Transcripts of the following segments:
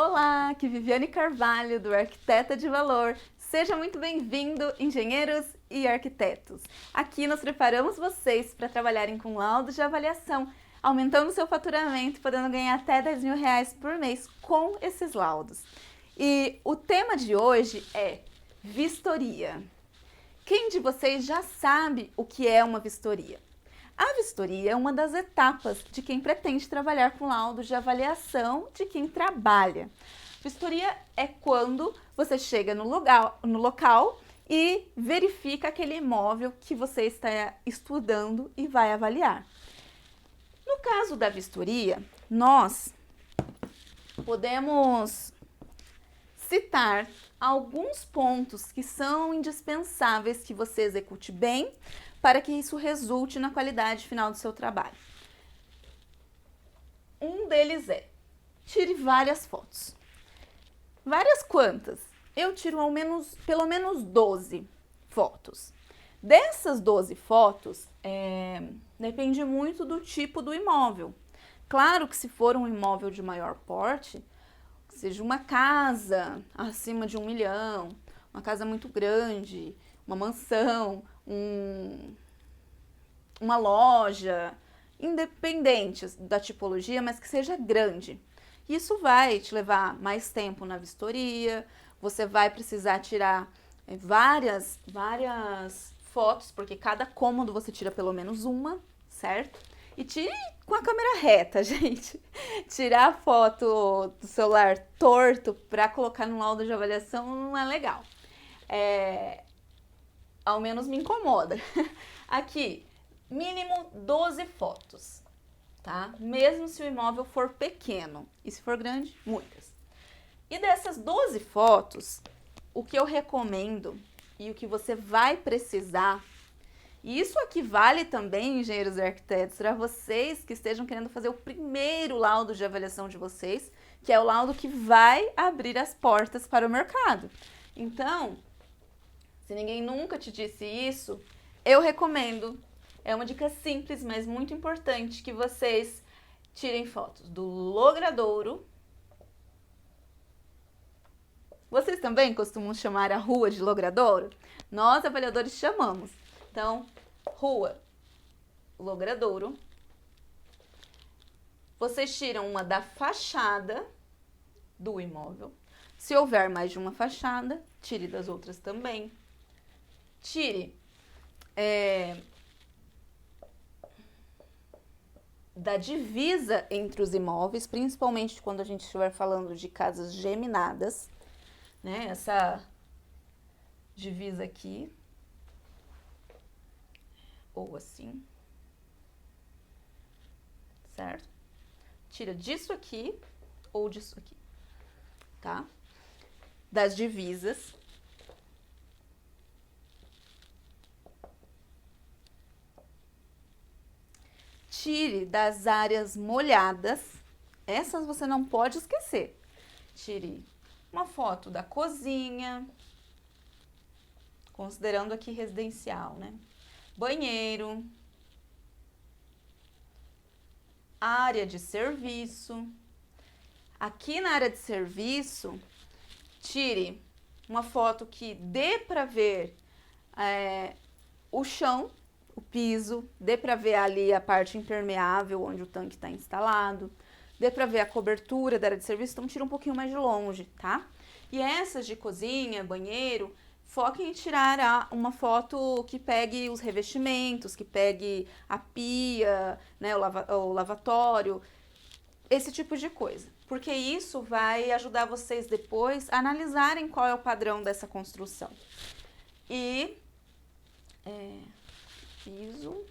Olá, aqui Viviane Carvalho, do Arquiteta de Valor. Seja muito bem-vindo, engenheiros e arquitetos. Aqui nós preparamos vocês para trabalharem com laudos de avaliação, aumentando seu faturamento, podendo ganhar até R$10.000 por mês com esses laudos. E o tema de hoje é vistoria. Quem de vocês já sabe o que é uma vistoria? A vistoria é uma das etapas de quem pretende trabalhar com laudos de avaliação de quem trabalha. Vistoria é quando você chega no local e verifica aquele imóvel que você está estudando e vai avaliar. No caso da vistoria, nós podemos citar alguns pontos que são indispensáveis que você execute bem para que isso resulte na qualidade final do seu trabalho. Um deles é, tire várias fotos. Várias quantas? Eu tiro pelo menos 12 fotos. Dessas 12 fotos, depende muito do tipo do imóvel. Claro que se for um imóvel de maior porte, seja uma casa acima de 1 milhão, uma casa muito grande, uma mansão, uma loja, independente da tipologia, mas que seja grande. Isso vai te levar mais tempo na vistoria, você vai precisar tirar várias fotos, porque cada cômodo você tira pelo menos uma, certo? E tire com a câmera reta, gente. Tirar a foto do celular torto para colocar no laudo de avaliação não é legal. Ao menos me incomoda. Aqui, mínimo 12 fotos, tá? Mesmo se o imóvel for pequeno. E se for grande, muitas. E dessas 12 fotos, o que eu recomendo e o que você vai precisar, e isso aqui vale também, engenheiros e arquitetos, para vocês que estejam querendo fazer o primeiro laudo de avaliação de vocês, que é o laudo que vai abrir as portas para o mercado. Então, se ninguém nunca te disse isso, eu recomendo. É uma dica simples, mas muito importante, que vocês tirem fotos do logradouro. Vocês também costumam chamar a rua de logradouro? Nós, avaliadores, chamamos. Então, rua, logradouro. Vocês tiram uma da fachada do imóvel. Se houver mais de uma fachada, tire das outras também. Tire da divisa entre os imóveis, principalmente quando a gente estiver falando de casas geminadas, né? Essa divisa aqui, ou assim, certo? Tira disso aqui ou disso aqui, tá? Das divisas. Tire das áreas molhadas, essas você não pode esquecer. Tire uma foto da cozinha, considerando aqui residencial, né? Banheiro, área de serviço. Aqui na área de serviço, tire uma foto que dê para ver o chão, o piso, dê para ver ali a parte impermeável onde o tanque está instalado, dê para ver a cobertura da área de serviço, então tira um pouquinho mais de longe, tá? E essas de cozinha, banheiro, foquem em tirar uma foto que pegue os revestimentos, que pegue a pia, né, o lavatório, esse tipo de coisa. Porque isso vai ajudar vocês depois a analisarem qual é o padrão dessa construção. E piso,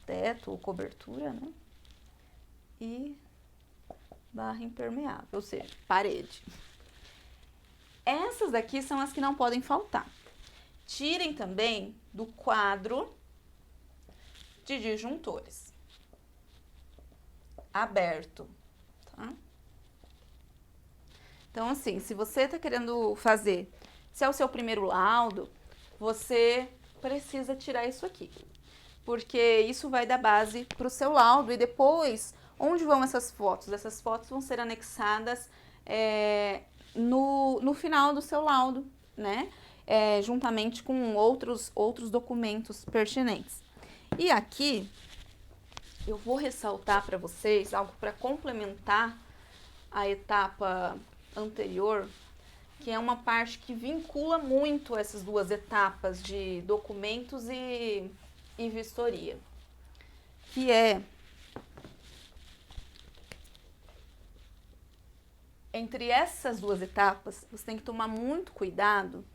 teto ou cobertura, né? E barra impermeável, ou seja, parede. Essas daqui são as que não podem faltar. Tirem também do quadro de disjuntores aberto, tá? Então, assim, se você está querendo fazer, se é o seu primeiro laudo, você precisa tirar isso aqui, porque isso vai dar base para o seu laudo e depois Onde vão essas fotos? Essas fotos vão ser anexadas no final do seu laudo, né? Juntamente com outros documentos pertinentes. E aqui eu vou ressaltar para vocês algo para complementar a etapa anterior, que é uma parte que vincula muito essas duas etapas de documentos e vistoria, que é entre essas duas etapas, você tem que tomar muito cuidado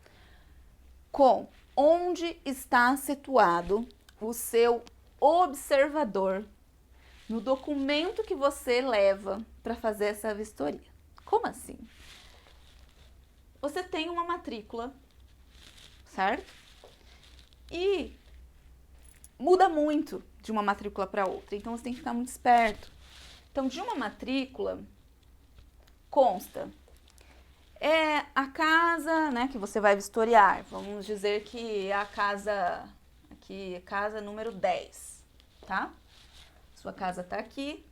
com onde está situado o seu observador no documento que você leva para fazer essa vistoria. Como assim? Você tem uma matrícula, certo? E muda muito de uma matrícula para outra, então você tem que ficar muito esperto. Então, de uma matrícula consta a casa, né, que você vai vistoriar. Vamos dizer que é a casa aqui, casa número 10, tá? Sua casa tá aqui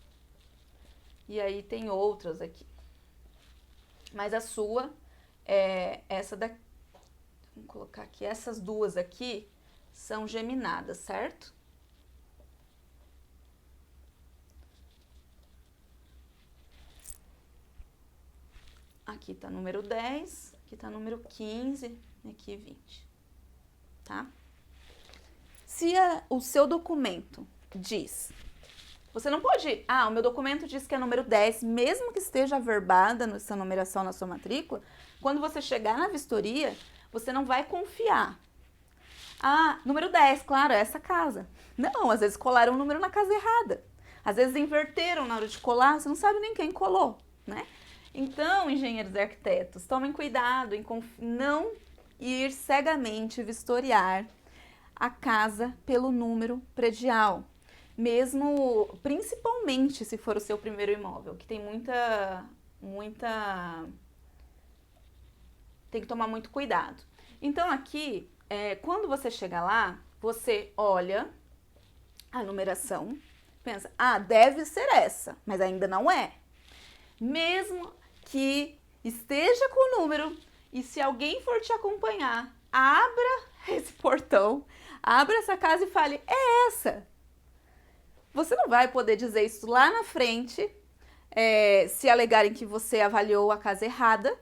e aí tem outras aqui. Mas a sua é essa daqui. Vamos colocar aqui, essas duas aqui são geminadas, certo? Aqui tá número 10, aqui tá número 15, aqui 20, tá? Se o seu documento diz, você não pode, o meu documento diz que é número 10, mesmo que esteja averbada nessa numeração na sua matrícula, quando você chegar na vistoria, você não vai confiar. Número 10, claro, é essa casa. Não, às vezes colaram o número na casa errada. Às vezes inverteram na hora de colar, você não sabe nem quem colou, né? Então, engenheiros e arquitetos, tomem cuidado em não ir cegamente vistoriar a casa pelo número predial, mesmo, principalmente se for o seu primeiro imóvel, que tem tem que tomar muito cuidado. Então, aqui, quando você chega lá, você olha a numeração, pensa, deve ser essa, mas ainda não é. Mesmo que esteja com o número, e se alguém for te acompanhar, abra esse portão, abra essa casa e fale, é essa. Você não vai poder dizer isso lá na frente, se alegarem que você avaliou a casa errada,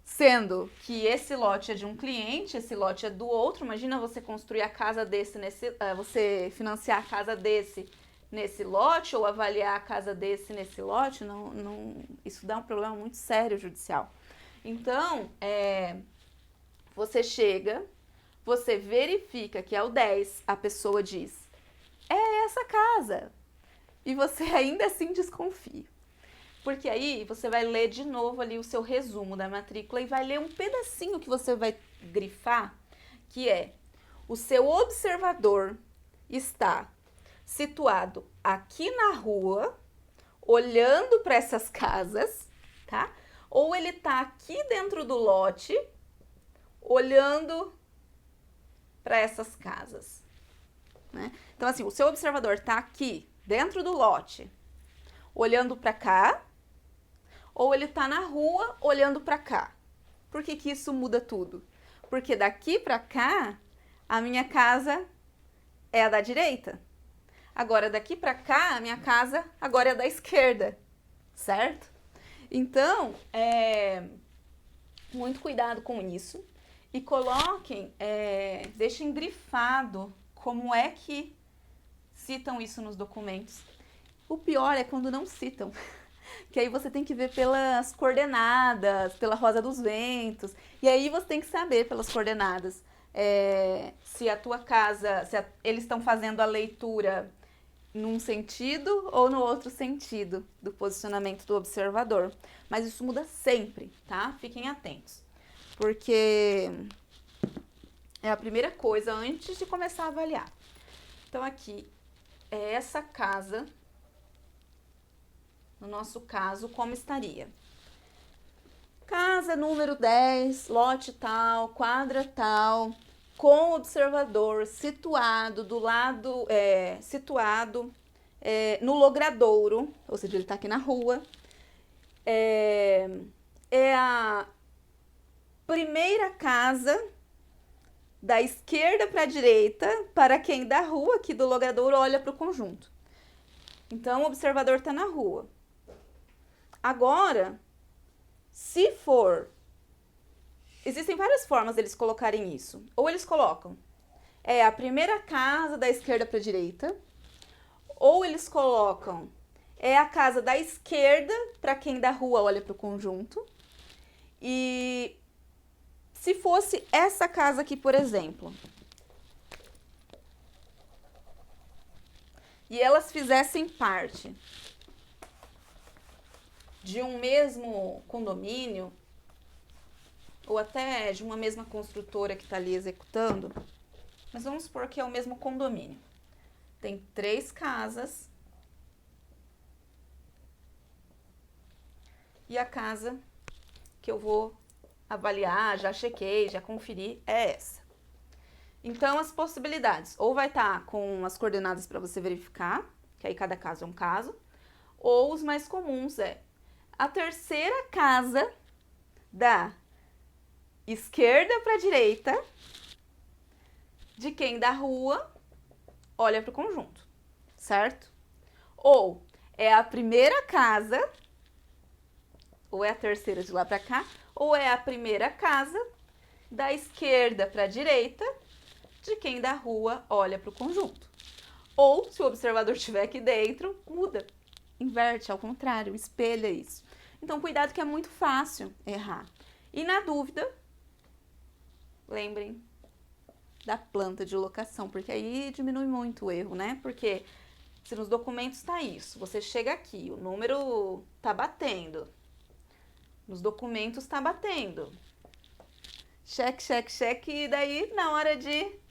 sendo que esse lote é de um cliente, esse lote é do outro. Imagina você construir a casa desse, você financiar a casa desse nesse lote ou avaliar a casa desse nesse lote, isso dá um problema muito sério judicial. Então, você chega, você verifica que é o 10, a pessoa diz, é essa casa, e você ainda assim desconfia. Porque aí você vai ler de novo ali o seu resumo da matrícula e vai ler um pedacinho que você vai grifar, que é o seu observador está situado aqui na rua, olhando para essas casas, tá? Ou ele tá aqui dentro do lote, olhando para essas casas, né? Então, assim, o seu observador tá aqui, dentro do lote, olhando para cá, ou ele tá na rua, olhando para cá. Por que que isso muda tudo? Porque daqui para cá, a minha casa é a da direita. Agora, daqui para cá, a minha casa agora é da esquerda, certo? Então, muito cuidado com isso e coloquem, deixem grifado como é que citam isso nos documentos. O pior é quando não citam, que aí você tem que ver pelas coordenadas, pela rosa dos ventos, e aí você tem que saber pelas coordenadas se a tua casa, eles estão fazendo a leitura num sentido ou no outro sentido do posicionamento do observador. Mas isso muda sempre, tá? Fiquem atentos. Porque é a primeira coisa antes de começar a avaliar. Então, aqui é essa casa, no nosso caso, como estaria? Casa número 10, lote tal, quadra tal, com observador situado do lado, no logradouro, ou seja, ele está aqui na rua. É a primeira casa da esquerda para a direita, para quem da rua aqui do logradouro olha para o conjunto. Então, o observador está na rua. Agora, se for... Existem várias formas deles colocarem isso. Ou eles colocam a primeira casa da esquerda para a direita, ou eles colocam a casa da esquerda para quem da rua olha para o conjunto. E se fosse essa casa aqui, por exemplo, e elas fizessem parte de um mesmo condomínio, ou até de uma mesma construtora que está ali executando, mas vamos supor que é o mesmo condomínio. Tem 3 casas e a casa que eu vou avaliar, já chequei, já conferi, é essa. Então, as possibilidades, ou vai estar com as coordenadas para você verificar, que aí cada caso é um caso, ou os mais comuns a terceira casa da esquerda para a direita de quem da rua olha para o conjunto, certo? Ou é a primeira casa, ou é a terceira de lá para cá, ou é a primeira casa da esquerda para a direita de quem da rua olha para o conjunto. Ou, se o observador estiver aqui dentro, muda, inverte, ao contrário, espelha isso. Então, cuidado que é muito fácil errar. E na dúvida, lembrem da planta de locação, porque aí diminui muito o erro, né? Porque se nos documentos está isso, você chega aqui, o número está batendo, nos documentos está batendo, cheque, cheque, cheque, e daí na hora de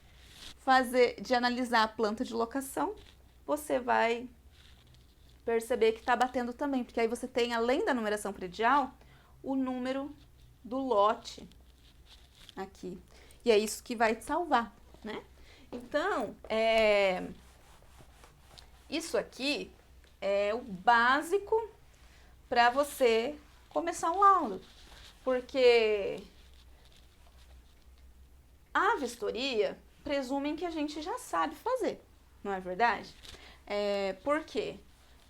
analisar a planta de locação, você vai perceber que está batendo também, porque aí você tem, além da numeração predial, o número do lote aqui. E é isso que vai te salvar, né? Então, isso aqui é o básico para você começar um laudo, porque a vistoria presumem que a gente já sabe fazer, não é verdade? Por quê?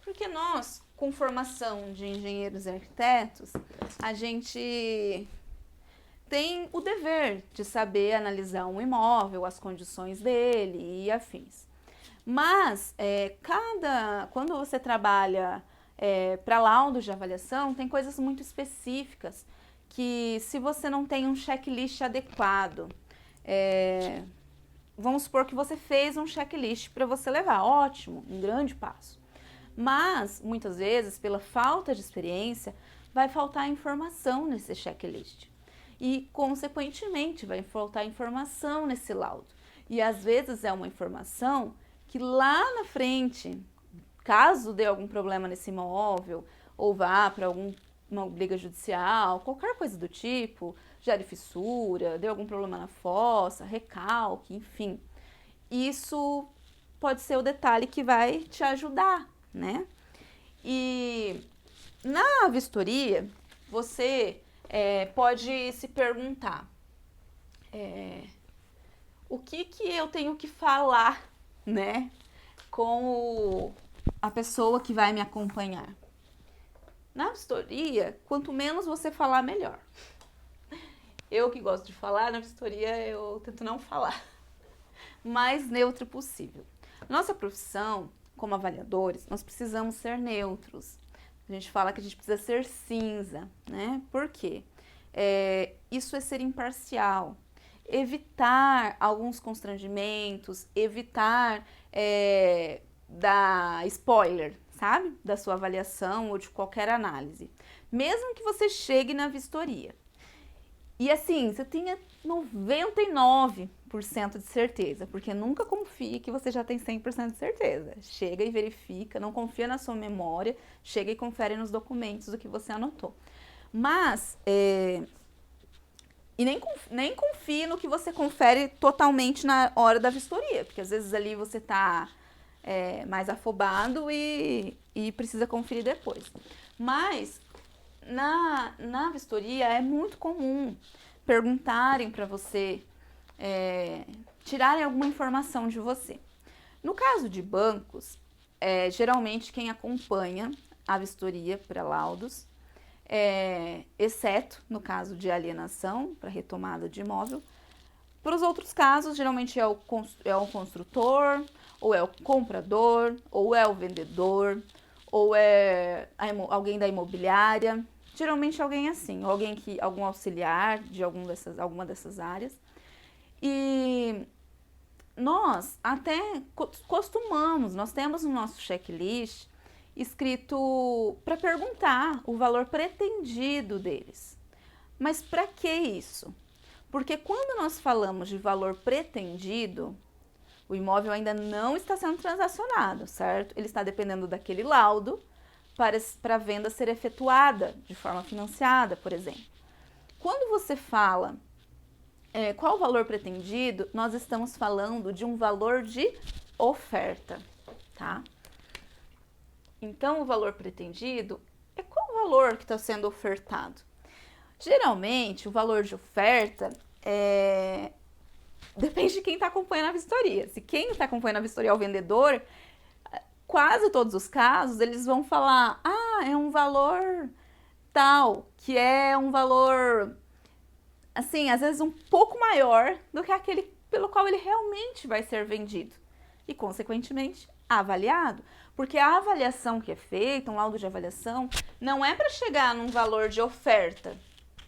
Porque nós, com formação de engenheiros e arquitetos, a gente tem o dever de saber analisar um imóvel, as condições dele e afins. Mas, quando você trabalha para laudos de avaliação, tem coisas muito específicas que, se você não tem um checklist adequado, vamos supor que você fez um checklist para você levar, ótimo, um grande passo. Mas, muitas vezes, pela falta de experiência, vai faltar informação nesse checklist. E, consequentemente, vai faltar informação nesse laudo. E, às vezes, é uma informação que lá na frente, caso dê algum problema nesse imóvel, ou vá para alguma briga judicial, qualquer coisa do tipo, gere fissura, dê algum problema na fossa, recalque, enfim. Isso pode ser o detalhe que vai te ajudar, né? E na vistoria, você pode se perguntar o que eu tenho que falar, né, com a pessoa que vai me acompanhar. Na vistoria, quanto menos você falar, melhor. Eu que gosto de falar, na vistoria eu tento não falar, mais neutro possível. Nossa profissão, como avaliadores, nós precisamos ser neutros. A gente fala que a gente precisa ser cinza, né? Por quê? Isso é ser imparcial. Evitar alguns constrangimentos, evitar dar spoiler, sabe? Da sua avaliação ou de qualquer análise. Mesmo que você chegue na vistoria. E assim, você tenha 99% de certeza, porque nunca confie que você já tem 100% de certeza. Chega e verifica, não confia na sua memória, chega e confere nos documentos o que você anotou. Mas, e nem confie no que você confere totalmente na hora da vistoria, porque às vezes ali você está mais afobado e precisa conferir depois. Mas na vistoria é muito comum perguntarem para você, tirarem alguma informação de você. No caso de bancos, geralmente quem acompanha a vistoria para laudos, exceto no caso de alienação para retomada de imóvel, para os outros casos, geralmente é o construtor, ou é o comprador, ou é o vendedor, ou é alguém da imobiliária. Geralmente alguém assim, ou algum auxiliar de alguma dessas áreas. E nós até nós temos no nosso checklist escrito para perguntar o valor pretendido deles. Mas para que isso? Porque quando nós falamos de valor pretendido, o imóvel ainda não está sendo transacionado, certo? Ele está dependendo daquele laudo para a venda ser efetuada de forma financiada, por exemplo. Quando você fala qual o valor pretendido, nós estamos falando de um valor de oferta, tá? Então, o valor pretendido é qual o valor que está sendo ofertado. Geralmente, o valor de oferta depende de quem está acompanhando a vistoria. Se quem está acompanhando a vistoria é o vendedor, quase todos os casos, eles vão falar, é um valor tal, que é um valor, assim, às vezes um pouco maior do que aquele pelo qual ele realmente vai ser vendido. E, consequentemente, avaliado. Porque a avaliação que é feita, um laudo de avaliação, não é para chegar num valor de oferta,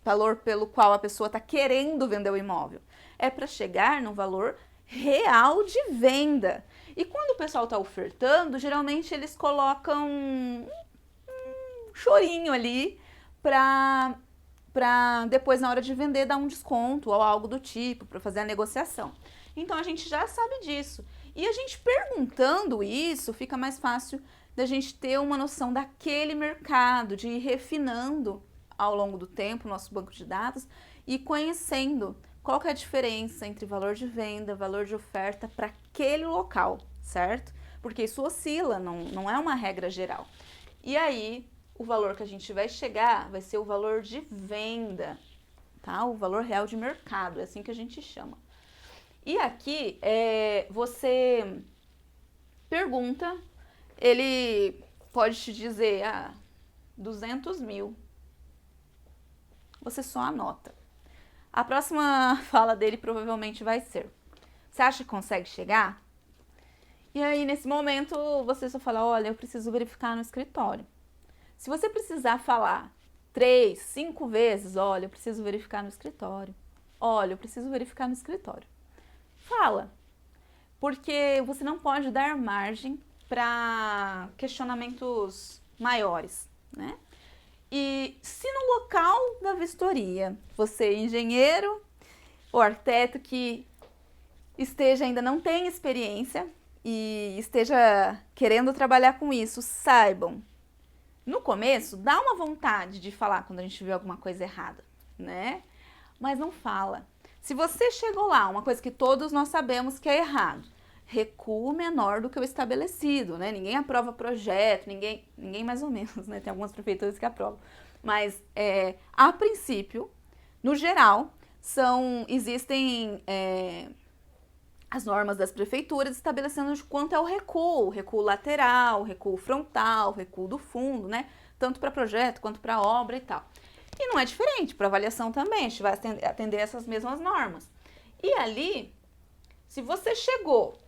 valor pelo qual a pessoa está querendo vender o imóvel. É para chegar num valor real de venda. E quando o pessoal está ofertando, geralmente eles colocam um chorinho ali para depois, na hora de vender, dar um desconto ou algo do tipo, para fazer a negociação. Então, a gente já sabe disso. E a gente perguntando isso, fica mais fácil da gente ter uma noção daquele mercado, de ir refinando ao longo do tempo o nosso banco de dados e conhecendo qual que é a diferença entre valor de venda, valor de oferta para aquele local, certo? Porque isso oscila, não é uma regra geral. E aí, o valor que a gente vai chegar vai ser o valor de venda, tá? O valor real de mercado, é assim que a gente chama. E aqui, você pergunta, ele pode te dizer, 200 mil. Você só anota. A próxima fala dele provavelmente vai ser, você acha que consegue chegar? E aí, nesse momento, você só fala, olha, eu preciso verificar no escritório. Se você precisar falar 3, 5 vezes, olha, eu preciso verificar no escritório. Olha, eu preciso verificar no escritório. Fala, porque você não pode dar margem para questionamentos maiores, né? E se no local da vistoria você é engenheiro ou arquiteto que ainda não tem experiência e esteja querendo trabalhar com isso, saibam, no começo dá uma vontade de falar quando a gente vê alguma coisa errada, né? Mas não fala. Se você chegou lá, uma coisa que todos nós sabemos que é errado, recuo menor do que o estabelecido, né? Ninguém aprova projeto, ninguém mais ou menos, né? Tem algumas prefeituras que aprovam. Mas, a princípio, no geral, existem as normas das prefeituras estabelecendo de quanto é o recuo lateral, recuo frontal, recuo do fundo, né? Tanto para projeto quanto para obra e tal. E não é diferente, para avaliação também, a gente vai atender essas mesmas normas. E ali, se você chegou,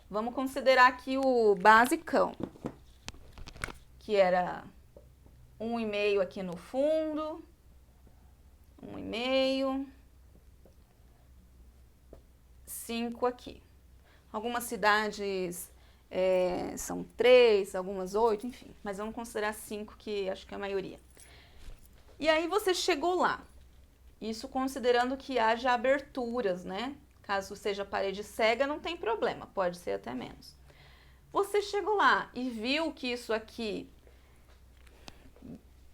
vamos considerar aqui o basicão, que era 1,5 aqui no fundo, 1,5, 5 aqui. Algumas cidades são 3, algumas 8, enfim, mas vamos considerar 5, que acho que é a maioria. E aí você chegou lá, isso considerando que haja aberturas, né? Caso seja parede cega, não tem problema, pode ser até menos. Você chegou lá e viu que isso aqui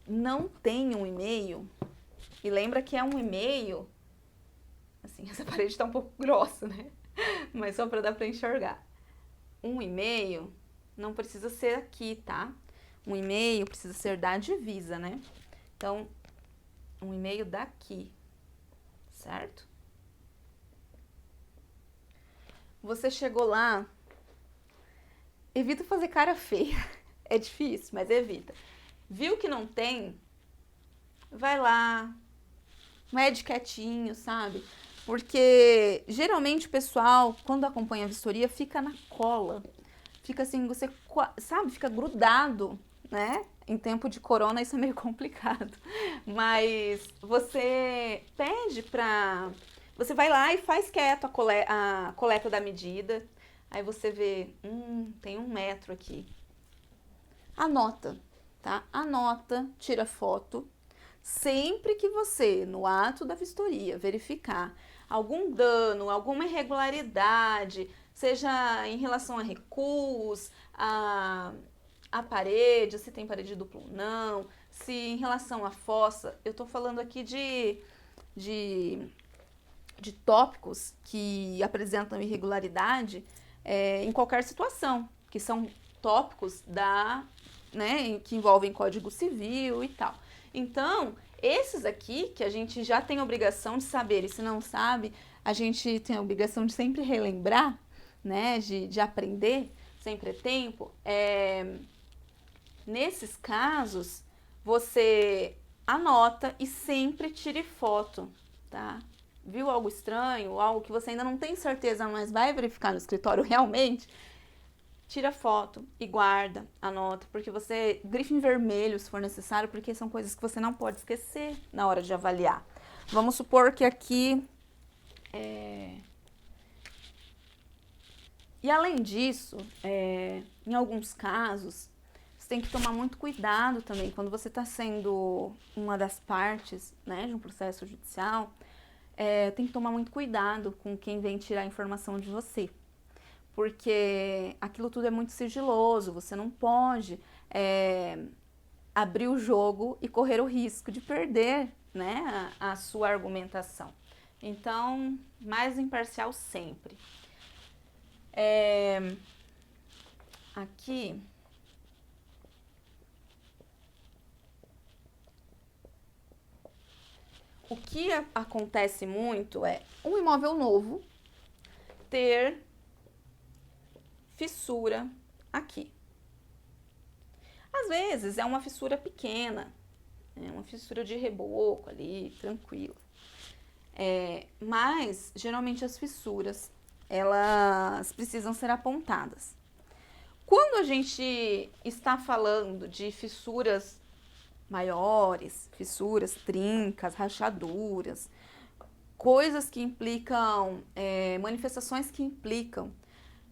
não tem 1,5, e lembra que é 1,5, assim, essa parede está um pouco grossa, né? Mas só para dar para enxergar. 1,5 não precisa ser aqui, tá? 1,5 precisa ser da divisa, né? Então, 1,5 daqui, certo? Você chegou lá, evita fazer cara feia. É difícil, mas evita. Viu que não tem? Vai lá, mede quietinho, sabe? Porque geralmente o pessoal, quando acompanha a vistoria, fica na cola. Fica assim, você sabe, fica grudado, né? Em tempo de corona isso é meio complicado. Mas você pede pra. Você vai lá e faz quieto a coleta da medida. Aí você vê, tem 1 metro aqui. Anota, tá? Anota, tira foto. Sempre que você, no ato da vistoria, verificar algum dano, alguma irregularidade, seja em relação a recuos, a parede, se tem parede dupla ou não, se em relação à fossa, eu tô falando aqui de tópicos que apresentam irregularidade em qualquer situação, que são tópicos né, que envolvem Código Civil e tal. Então, esses aqui que a gente já tem obrigação de saber, e se não sabe, a gente tem a obrigação de sempre relembrar, né, de aprender, sempre é tempo. Nesses casos, você anota e sempre tire foto, tá? Viu algo estranho, algo que você ainda não tem certeza, mas vai verificar no escritório realmente? Tira foto e guarda, anota, porque você grifa em vermelho se for necessário, porque são coisas que você não pode esquecer na hora de avaliar. Vamos supor que aqui E além disso, em alguns casos, você tem que tomar muito cuidado também quando você está sendo uma das partes, né, de um processo judicial. Tem que tomar muito cuidado com quem vem tirar informação de você, porque aquilo tudo é muito sigiloso, você não pode abrir o jogo e correr o risco de perder, né, a sua argumentação. Então, mais imparcial sempre. Aqui, o que acontece muito é um imóvel novo ter fissura aqui. Às vezes é uma fissura pequena, uma fissura de reboco ali, tranquilo. Mas geralmente as fissuras, elas precisam ser apontadas. Quando a gente está falando de fissuras maiores, fissuras, trincas, rachaduras, coisas que implicam, manifestações que implicam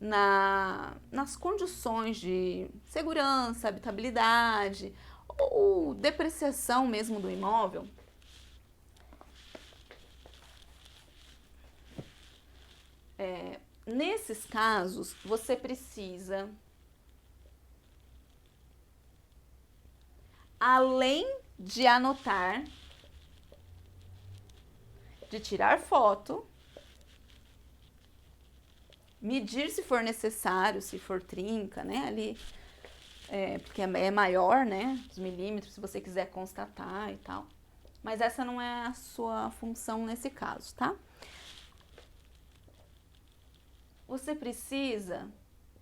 nas condições de segurança, habitabilidade ou depreciação mesmo do imóvel, nesses casos você precisa, além de anotar, de tirar foto, medir se for necessário, se for trinca, né, ali, porque é maior, né, os milímetros, se você quiser constatar e tal. Mas essa não é a sua função nesse caso, tá? Você precisa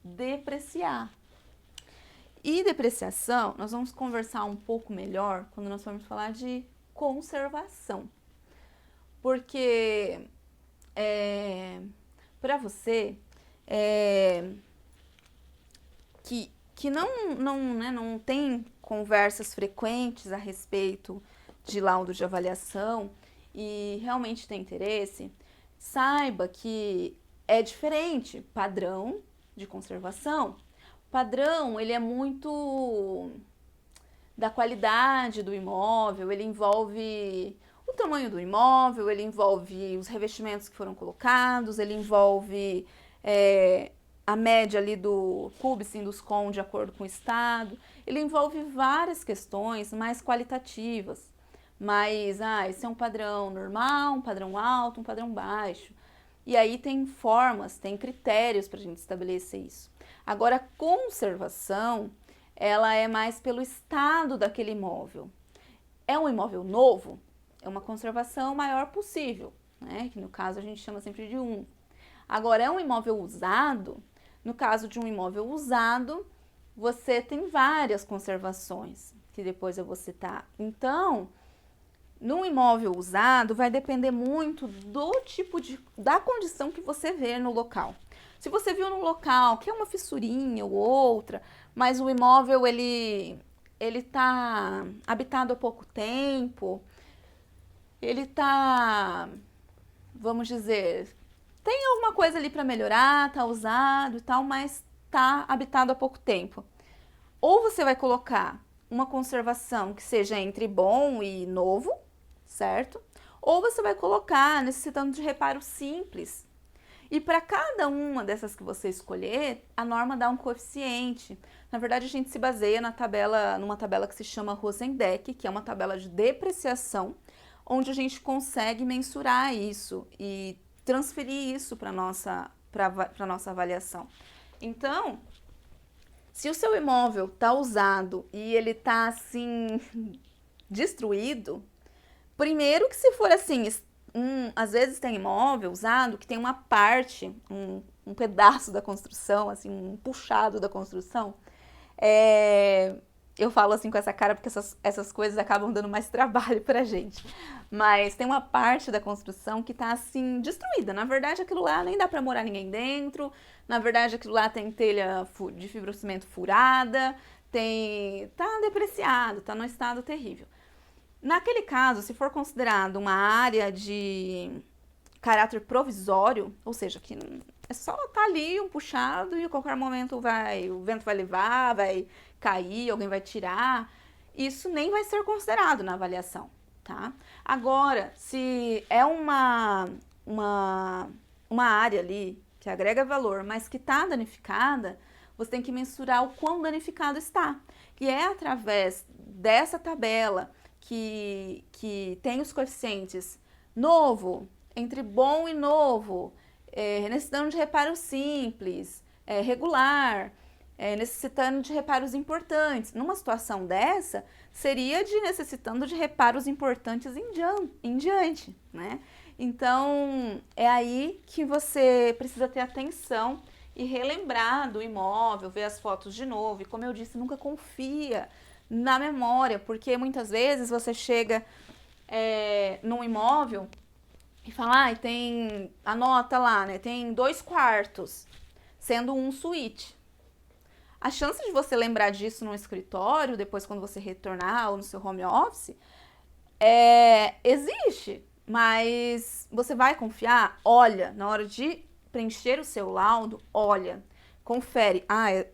depreciar. E depreciação, nós vamos conversar um pouco melhor quando nós formos falar de conservação. Porque para você que não tem conversas frequentes a respeito de laudo de avaliação e realmente tem interesse, saiba que é diferente padrão de conservação. O padrão, ele é muito da qualidade do imóvel, ele envolve o tamanho do imóvel, ele envolve os revestimentos que foram colocados, ele envolve a média ali do CUB, Sinduscon, de acordo com o estado, ele envolve várias questões mais qualitativas, mas esse é um padrão normal, um padrão alto, um padrão baixo. E aí tem formas, tem critérios para a gente estabelecer isso. Agora, a conservação, ela é mais pelo estado daquele imóvel. É um imóvel novo? É uma conservação maior possível, né? Que no caso a gente chama sempre de 1. Agora, é um imóvel usado? No caso de um imóvel usado, você tem várias conservações, que depois eu vou citar. Então, no imóvel usado, vai depender muito do tipo da condição que você vê no local. Se você viu no local que é uma fissurinha ou outra, mas o imóvel ele está habitado há pouco tempo, ele está, vamos dizer, tem alguma coisa ali para melhorar, tá usado e tal, mas tá habitado há pouco tempo. Ou você vai colocar uma conservação que seja entre bom e novo, certo? Ou você vai colocar necessitando de reparo simples. E para cada uma dessas que você escolher, a norma dá um coeficiente. Na verdade, a gente se baseia numa tabela que se chama Rosendeck, que é uma tabela de depreciação, onde a gente consegue mensurar isso e transferir isso para nossa avaliação. Então, se o seu imóvel está usado e ele está assim destruído, primeiro que se for assim, às vezes tem imóvel usado que tem uma parte, um pedaço da construção, assim, um puxado da construção. Eu falo assim com essa cara porque essas coisas acabam dando mais trabalho pra gente. Mas tem uma parte da construção que tá assim destruída. Na verdade, aquilo lá nem dá pra morar ninguém dentro. Na verdade, aquilo lá tem telha de fibrocimento furada, tá depreciado, tá num estado terrível. Naquele caso, se for considerado uma área de caráter provisório, ou seja, que é só tá ali um puxado e a qualquer momento o vento vai levar, vai cair, alguém vai tirar, isso nem vai ser considerado na avaliação, tá? Agora, se é uma área ali que agrega valor, mas que está danificada, você tem que mensurar o quão danificado está. E é através dessa tabela que tem os coeficientes novo, entre bom e novo, necessitando de reparo simples, regular, necessitando de reparos importantes. Numa situação dessa, seria de necessitando de reparos importantes em diante, né? Então, é aí que você precisa ter atenção e relembrar do imóvel, ver as fotos de novo. E como eu disse, nunca confia na memória, porque muitas vezes você chega num imóvel e fala, anota lá, né? Tem 2 quartos, sendo um suíte. A chance de você lembrar disso no escritório, depois quando você retornar ou no seu home office, existe, mas você vai confiar? Olha, na hora de preencher o seu laudo, olha, confere.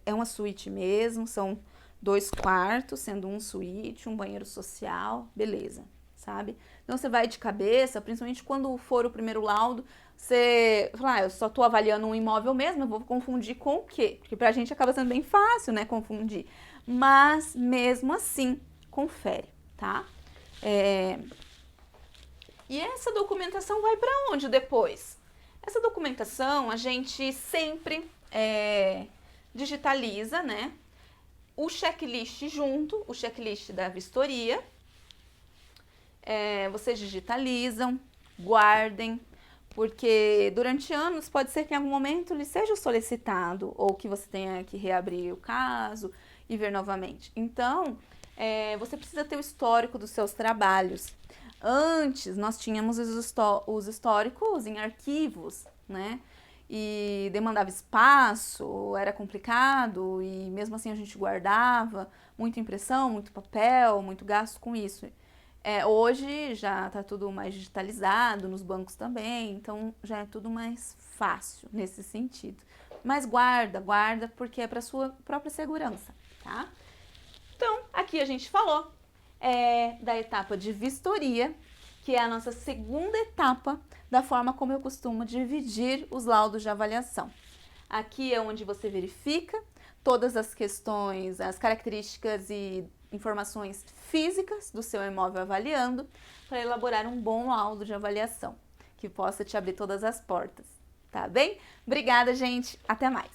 É uma suíte mesmo, são 2 quartos, sendo um suíte, um banheiro social, beleza, sabe? Então você vai de cabeça, principalmente quando for o primeiro laudo, você fala, eu só estou avaliando um imóvel mesmo, eu vou confundir com o quê? Porque pra gente acaba sendo bem fácil, né, confundir. Mas mesmo assim, confere, tá? E essa documentação vai para onde depois? Essa documentação a gente sempre digitaliza, né? O checklist junto, o checklist da vistoria. Vocês digitalizam, guardem, porque durante anos pode ser que em algum momento ele seja solicitado ou que você tenha que reabrir o caso e ver novamente. Então, você precisa ter o histórico dos seus trabalhos. Antes, nós tínhamos os históricos em arquivos, né? E demandava espaço, era complicado e mesmo assim a gente guardava muita impressão, muito papel, muito gasto com isso. Hoje já está tudo mais digitalizado, nos bancos também, então já é tudo mais fácil nesse sentido. Mas guarda, porque é para sua própria segurança, tá? Então, aqui a gente falou da etapa de vistoria, que é a nossa segunda etapa da forma como eu costumo dividir os laudos de avaliação. Aqui é onde você verifica todas as questões, as características e informações físicas do seu imóvel avaliando para elaborar um bom laudo de avaliação, que possa te abrir todas as portas, tá bem? Obrigada, gente. Até mais.